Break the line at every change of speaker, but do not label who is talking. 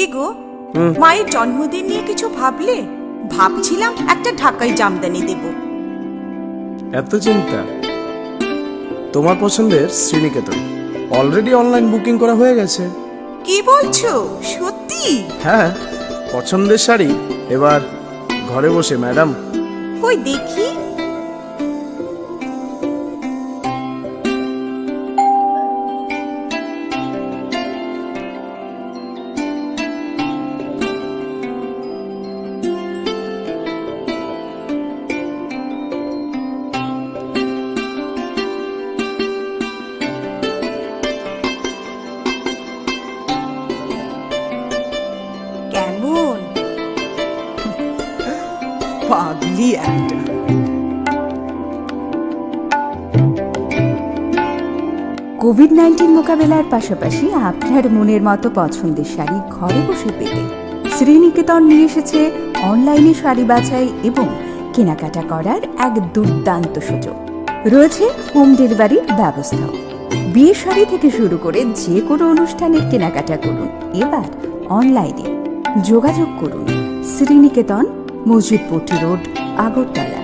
কি গো, মায়ের জন্মদিন নিয়ে কিছু ভাবলে? ভাবছিলাম একটা ঢাকাই জামদানি দেব।
এত চিন্তা? তোমার পছন্দের শ্রীনিকেতন অলরেডি অনলাইন বুকিং করা হয়ে গেছে।
কি বলছো, সত্যি?
হ্যাঁ, পছন্দের শাড়ি এবার ঘরে বসে ম্যাডাম।
কই দেখি। কেমন? পাগলি একটা।
কোভিড-19 মোকাবেলার পাশাপাশি আপনার মনের মতো পছন্দের শাড়ি ঘরে বসে পেতে শ্রীনিকেতন নিয়ে এসেছে অনলাইনে শাড়ি বাছাই এবং কেনাকাটা করার এক দুর্দান্ত সুযোগ। রয়েছে হোম ডেলিভারির ব্যবস্থাও। বিয়ের শাড়ি থেকে শুরু করে যে কোনো অনুষ্ঠানের কেনাকাটা করুন এবার অনলাইনে। যোগাযোগ করুন শ্রীনিকেতন, মসজিদপট্টি রোড, আগরতলা।